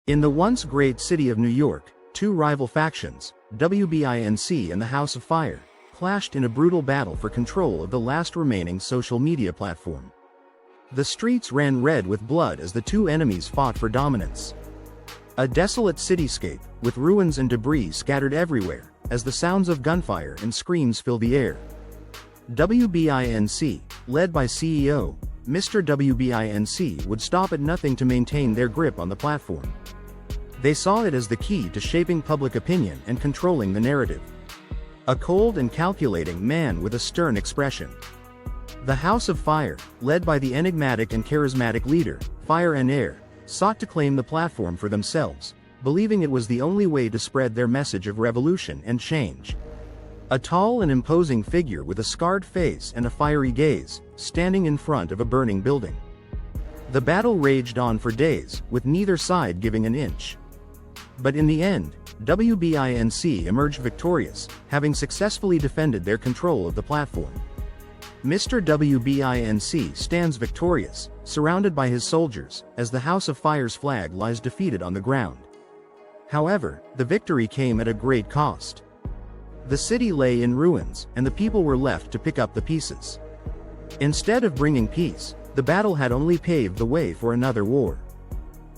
In the once great city of New York, two rival factions, WBINC and the House of Fire, clashed in a brutal battle for control of the last remaining social media platform. The streets ran red with blood as the two enemies fought for dominance. A desolate cityscape, with ruins and debris scattered everywhere, as the sounds of gunfire and screams fill the air. WBINC, led by CEO, Mr. WBINC, would stop at nothing to maintain their grip on the platform. They saw it as the key to shaping public opinion and controlling the narrative. A cold and calculating man with a stern expression. The House of Fire, led by the enigmatic and charismatic leader, Fire and Air, sought to claim the platform for themselves, believing it was the only way to spread their message of revolution and change. A tall and imposing figure with a scarred face and a fiery gaze, standing in front of a burning building. The battle raged on for days, with neither side giving an inch. But in the end, WBINC emerged victorious, having successfully defended their control of the platform. Mr. WBINC stands victorious, surrounded by his soldiers, as the House of Fire's flag lies defeated on the ground. However, the victory came at a great cost. The city lay in ruins, and the people were left to pick up the pieces. Instead of bringing peace, the battle had only paved the way for another war.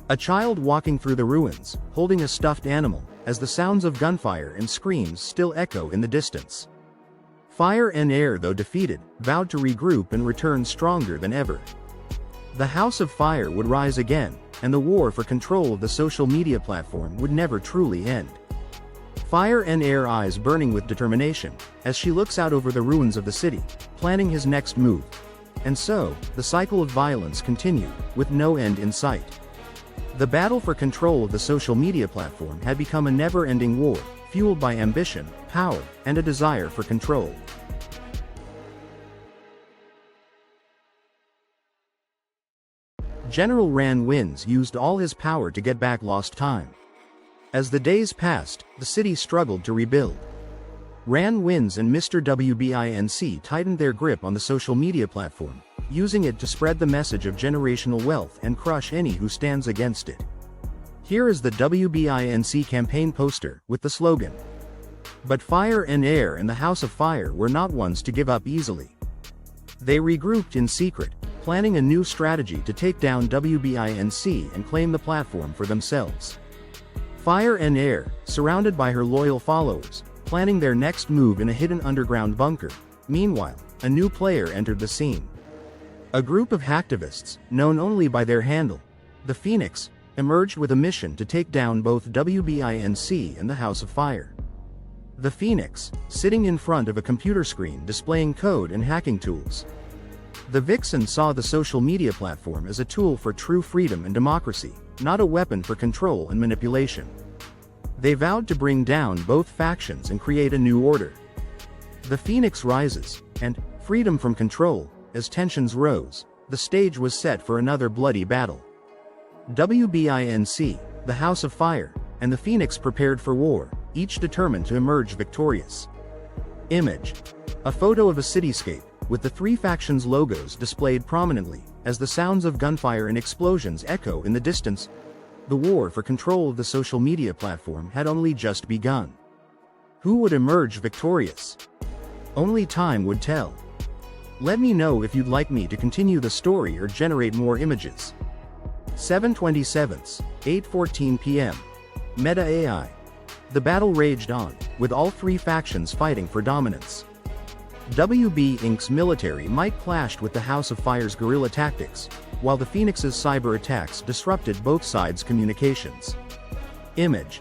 A child walking through the ruins, holding a stuffed animal, as the sounds of gunfire and screams still echo in the distance. Fire and Air, though defeated, vowed to regroup and return stronger than ever. The House of Fire would rise again, and the war for control of the social media platform would never truly end. Fire and Air eyes burning with determination, as she looks out over the ruins of the city, planning his next move. And so, the cycle of violence continued, with no end in sight. The battle for control of the social media platform had become a never-ending war, fueled by ambition, power, and a desire for control. General Ran Wins used all his power to get back lost time. As the days passed, the city struggled to rebuild. Ran Wins and Mr. WBINC tightened their grip on the social media platform, using it to spread the message of generational wealth and crush any who stands against it. Here is the WBINC campaign poster, with the slogan. But Fire and Air and the House of Fire were not ones to give up easily. They regrouped in secret, planning a new strategy to take down WBINC and claim the platform for themselves. Fire and Air, surrounded by her loyal followers, planning their next move in a hidden underground bunker. Meanwhile, a new player entered the scene. A group of hacktivists, known only by their handle, the Phoenix, emerged with a mission to take down both WBINC and the House of Fire. The Phoenix, sitting in front of a computer screen displaying code and hacking tools. The Vixen saw the social media platform as a tool for true freedom and democracy, not a weapon for control and manipulation. They vowed to bring down both factions and create a new order. The Phoenix rises, and, freedom from control, as tensions rose, the stage was set for another bloody battle. WBINC, the House of Fire, and the Phoenix prepared for war, each determined to emerge victorious. Image. A photo of a cityscape, with the three factions' logos displayed prominently, as the sounds of gunfire and explosions echo in the distance. The war for control of the social media platform had only just begun. Who would emerge victorious? Only time would tell. Let me know if you'd like me to continue the story or generate more images. 7/27, 8:14 p.m. Meta AI. The battle raged on, with all three factions fighting for dominance. WB Inc.'s military might clashed with the House of Fire's guerrilla tactics, while the Phoenix's cyber attacks disrupted both sides' communications. Image.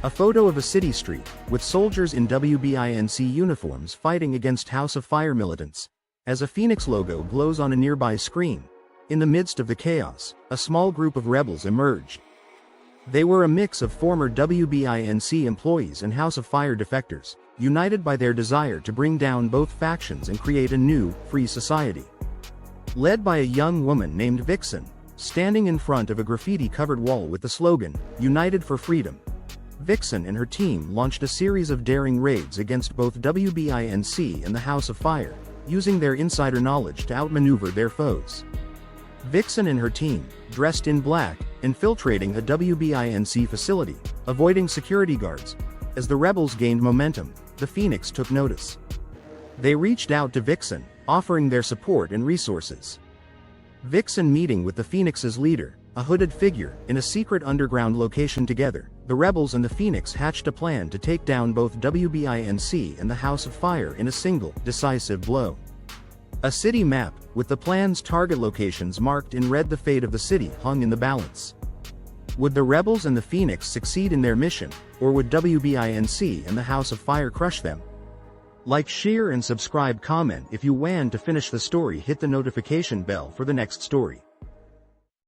A photo of a city street, with soldiers in WBINC uniforms fighting against House of Fire militants, as a Phoenix logo glows on a nearby screen. In the midst of the chaos, a small group of rebels emerged. They were a mix of former WBINC employees and House of Fire defectors, united by their desire to bring down both factions and create a new, free society. Led by a young woman named Vixen, standing in front of a graffiti-covered wall with the slogan, "United for Freedom," Vixen and her team launched a series of daring raids against both WBINC and the House of Fire, using their insider knowledge to outmaneuver their foes. Vixen and her team, dressed in black, infiltrating a WBINC facility, avoiding security guards. As the rebels gained momentum, the Phoenix took notice. They reached out to Vixen, offering their support and resources. Vixen meeting with the Phoenix's leader, a hooded figure, in a secret underground location together. The rebels and the Phoenix hatched a plan to take down both WBINC and the House of Fire in a single, decisive blow. A city map, with the plan's target locations marked in red. The fate of the city hung in the balance. Would the rebels and the Phoenix succeed in their mission, or would WBINC and the House of Fire crush them? Like, share and subscribe, comment if you want to finish the story, hit the notification bell for the next story.